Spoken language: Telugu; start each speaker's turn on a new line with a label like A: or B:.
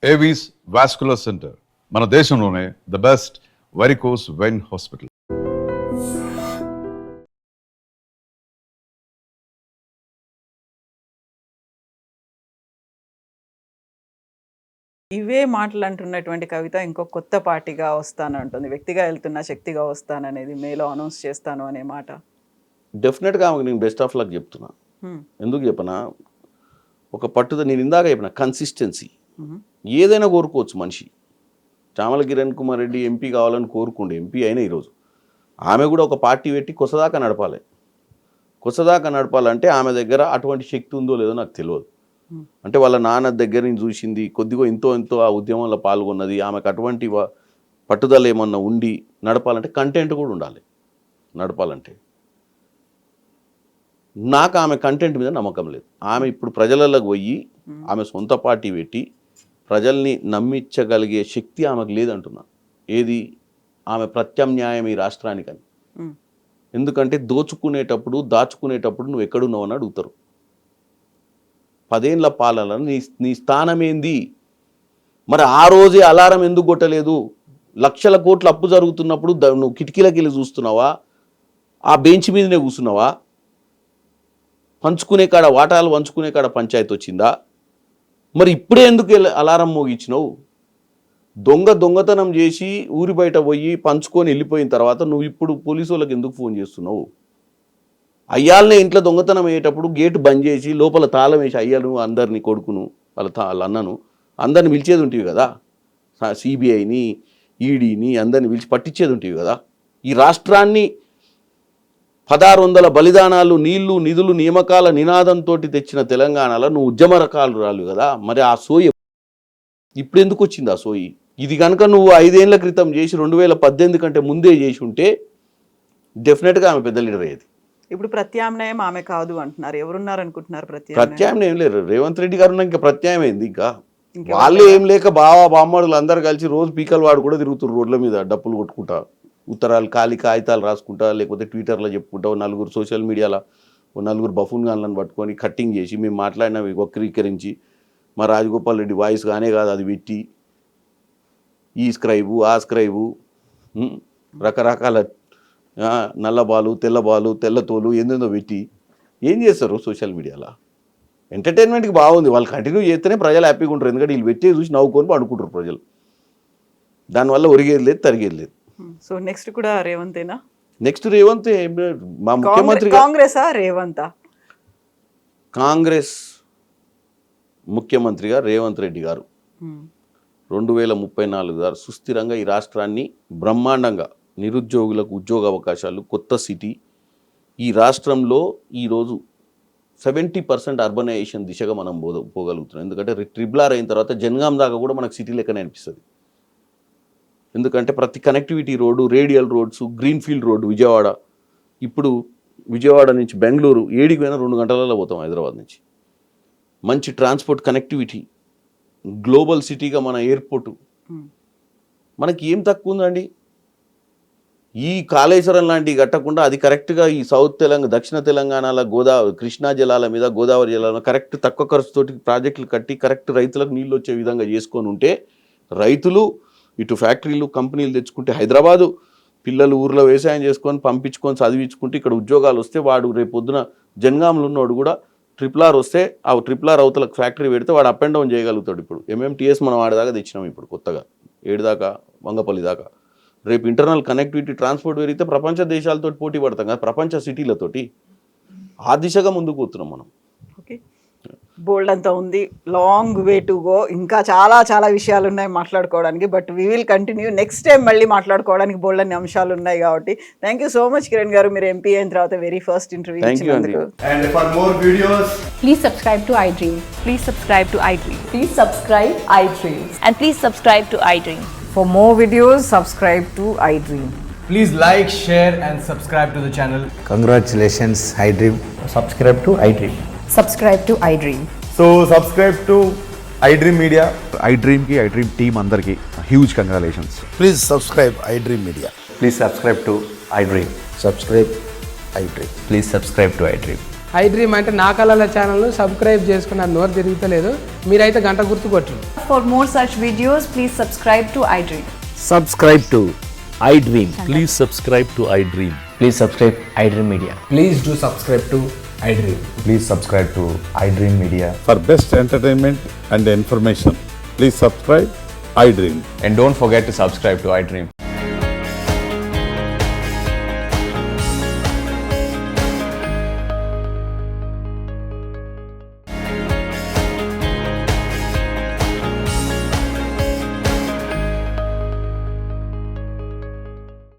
A: ఏవీస్ వాస్కులర్ సెంటర్, మన దేశంలోనే the best varicose vein hospital.
B: ఇవే మాటలు అంటున్నటువంటి కవిత ఇంకో కొత్త పార్టీగా వస్తానంటుంది. వ్యక్తిగా వెళ్తున్నా శక్తిగా వస్తాననేది మేలో అనౌన్స్ చేస్తాను అనే మాట.
C: డెఫినెట్గా ఆమెకు నేను బెస్ట్ ఆఫ్ లక్ చెప్తున్నా. ఎందుకు చెప్పనా, ఒక పట్టుదల, నేను ఇందాక చెప్పిన కన్సిస్టెన్సీ. ఏదైనా కోరుకోవచ్చు మనిషి. చామల కిరణ్ కుమార్ రెడ్డి ఎంపీ కావాలని కోరుకుండే, ఎంపీ అయినా ఈరోజు ఆమె కూడా ఒక పార్టీ పెట్టి కొసదాకా నడపాలి. కొసదాకా నడపాలంటే ఆమె దగ్గర అటువంటి శక్తి ఉందో లేదో నాకు తెలియదు. అంటే వాళ్ళ నాన్న దగ్గర నుంచి చూసింది, కొద్దిగా ఎంతో ఆ ఉద్యమంలో పాల్గొన్నది, ఆమెకు అటువంటి పట్టుదల ఏమన్నా ఉండి నడపాలంటే కంటెంట్ కూడా ఉండాలి. నడపాలంటే నాకు ఆమె కంటెంట్ మీద నమ్మకం లేదు. ఆమె ఇప్పుడు ప్రజలలోకి పోయి ఆమె సొంత పార్టీ పెట్టి ప్రజల్ని నమ్మించగలిగే శక్తి ఆమెకు లేదంటున్నా. ఏది ఆమె ప్రత్యామ్నాయం ఈ రాష్ట్రానికని. ఎందుకంటే దోచుకునేటప్పుడు దాచుకునేటప్పుడు నువ్వు ఎక్కడున్నావు అని అడుగుతారు. 10 ఏళ్ల పాలన నీ స్థానం ఏంది? మరి ఆ రోజే అలారం ఎందుకు కొట్టలేదు? లక్షల కోట్ల అప్పు జరుగుతున్నప్పుడు నువ్వు కిటికీలకి వెళ్ళి చూస్తున్నావా? ఆ బెంచ్ మీదనే కూర్చున్నావా? పంచుకునే కాడ వాటాలు పంచుకునే కాడ పంచాయతీ వచ్చిందా? మరి ఇప్పుడే ఎందుకు అలారం మోగించినావు? దొంగతనం చేసి ఊరి బయట పోయి పంచుకొని వెళ్ళిపోయిన తర్వాత నువ్వు ఇప్పుడు పోలీసు వాళ్ళకి ఎందుకు ఫోన్ చేస్తున్నావు? అయ్యాలనే ఇంట్లో దొంగతనం అయ్యేటప్పుడు గేటు బంద్ చేసి లోపల తాళం వేసి అయ్యాను అందరినీ, కొడుకును వాళ్ళ అన్నను అందరిని పిలిచేది ఉంటుంది కదా. సిబిఐని, ఈడీని అందరిని పిలిచి పట్టించేది ఉంటుంది కదా. ఈ రాష్ట్రాన్ని 1600 బలిదానాలు, నీళ్లు, నిధులు, నియామకాల నినాదంతో తెచ్చిన తెలంగాణలో నువ్వు ఉద్యమ రకాలు రాలు కదా. మరి ఆ సోయి ఇప్పుడు ఎందుకు వచ్చింది? ఆ సోయి ఇది కనుక నువ్వు 5 ఏళ్ల క్రితం చేసి 2018 కంటే ముందే చేసి ఉంటే డెఫినెట్గా ఆమె పెద్ద లీడర్ అయ్యేది.
B: ఇప్పుడు ప్రత్యామ్నాయం ఆమె కాదు అంటున్నారు. ఎవరున్నారు అనుకుంటున్నారు
C: ప్రత్యామ్నాయం లేరు. రేవంత్ రెడ్డి గారు ఇంకా ప్రత్యామ్నాయం అయింది. ఇంకా వాళ్ళే ఏం లేక బామ్మడులు అందరు కలిసి రోజు పీకల వాడు కూడా తిరుగుతారు రోడ్ల మీద డప్పులు కొట్టుకుంటా, ఉత్తరాలు ఖాళీ కాగితాలు రాసుకుంటా, లేకపోతే ట్విట్టర్లో చెప్పుకుంటా, నలుగురు సోషల్ మీడియాలో నలుగురు బఫూన్ గాన్లను పట్టుకొని కట్టింగ్ చేసి మేము మాట్లాడినవి వక్రీకరించి మా రాజగోపాల్ రెడ్డి వాయిస్ కానే కాదు అది పెట్టి ఈ స్క్రైబు ఆ స్క్రైబు రకరకాల నల్ల బాలు, తెల్ల బాలు, తెల్ల తోలు ఏందేందో పెట్టి ఏం చేస్తారు సోషల్ మీడియాలో. ఎంటర్టైన్మెంట్కి బాగుంది, వాళ్ళు కంటిన్యూ చేస్తేనే ప్రజలు హ్యాపీగా ఉంటారు. ఎందుకంటే వీళ్ళు పెట్టే చూసి నవ్వుకొని పడుకుంటారు ప్రజలు. దానివల్ల ఒరిగేది లేదు, తరిగేది లేదు.
B: సో నెక్స్ట్ కూడా రేవంతేనా?
C: నెక్స్ట్ రేవంత్ మా ముఖ్యమంత్రి. కాంగ్రెస్ ముఖ్యమంత్రిగా రేవంత్ రెడ్డి గారు 2034 గారు సుస్థిరంగా ఈ రాష్ట్రాన్ని బ్రహ్మాండంగా, నిరుద్యోగులకు ఉద్యోగ అవకాశాలు, కొత్త సిటీ, ఈ రాష్ట్రంలో ఈరోజు 70% అర్బనైజేషన్ దిశగా మనం పోగలుగుతున్నాం. ఎందుకంటే ట్రిపుల్ R అయిన తర్వాత జనగాం దాకా కూడా మనకు సిటీ లెక్కనే అనిపిస్తుంది. ఎందుకంటే ప్రతి connectivity road, radial roads, greenfield road Vijayawada. ఇప్పుడు విజయవాడ నుంచి బెంగళూరు 7కి పోయినా 2 గంటలలో పోతాం హైదరాబాద్ నుంచి. మంచి ట్రాన్స్పోర్ట్ కనెక్టివిటీ, గ్లోబల్ సిటీగా మన ఎయిర్పోర్టు. మనకి ఏం తక్కువ ఉందండి? ఈ కాళేశ్వరం లాంటివి కట్టకుండా అది కరెక్ట్గా ఈ దక్షిణ తెలంగాణలో కృష్ణా జలాల మీద, గోదావరి జలాల కరెక్ట్ తక్కువ ఖర్చుతోటి ప్రాజెక్టులు కట్టి కరెక్ట్ రైతులకు నీళ్ళు వచ్చే విధంగా చేసుకొని ఉంటే రైతులు ఇటు ఫ్యాక్టరీలు, కంపెనీలు తెచ్చుకుంటే, హైదరాబాదు పిల్లలు ఊర్లో వ్యవసాయం చేసుకొని పంపించుకొని చదివించుకుంటే ఇక్కడ ఉద్యోగాలు వస్తే వాడు రేపు పొద్దున జనగాంలో ఉన్నవాడు కూడా RRR వస్తే ఆ RRR అవతలకు ఫ్యాక్టరీ పెడితే వాడు అప్ అండ్ డౌన్ చేయగలుగుతాడు. ఇప్పుడు MMTS మనం ఆడదాకా తెచ్చినాం, ఇప్పుడు కొత్తగా 7 దాకా వంగపల్లి దాకా. రేపు ఇంటర్నల్ కనెక్టివిటీ ట్రాన్స్పోర్ట్ పెరిగితే ప్రపంచ దేశాలతో పోటీ పడతాం కదా, ప్రపంచ సిటీలతోటి. ఆ దిశగా ముందుకు పోతున్నాం మనం.
B: ఓకే, బోల్డ్ అంతా ఉంది, లాంగ్ వే టు గో. ఇంకా చాలా విషయాలు ఉన్నాయి మాట్లాడుకోవడానికి. But we will continue next time. మళ్ళీ మాట్లాడుకోవడానికి బోల్డ్ అన్ని అంశాలు ఉన్నాయి కాబట్టి thank you so much Kiran గారు. మీరు ఎంపీ అయిన తర్వాత వెరీ ఫస్ట్ ఇంటర్వ్యూ ఇచ్చినందుకు.
D: And for more videos,
E: please subscribe to iDream.
F: Please subscribe to iDream.
E: Please subscribe iDream.
F: And please subscribe to iDream.
G: For more videos, subscribe to iDream.
D: please like, share and subscribe to the channel.
H: Congratulations, iDream.
I: Subscribe to iDream.
E: Subscribe to iDream.
I: So subscribe to iDream Media.
A: iDream team andarki huge congratulations.
H: Please subscribe iDream Media.
I: Please subscribe to iDream.
H: Subscribe iDream.
I: Please subscribe to iDream.
J: I dream అంటే నా కళల ఛానల్ను సబ్స్క్రైబ్ చేసుకున్న నోరు తిరుగుతలేదు. మీరైతే గంట గుర్తు కొట్టండి.
E: For more such videos, please subscribe to iDream.
K: Subscribe to iDream. Please subscribe to iDream.
D: Please subscribe iDream Media.
J: Please do subscribe to iDream.
I: Please subscribe to iDream Media.
A: For best entertainment and information, please subscribe iDream.
I: And don't forget to subscribe to iDream.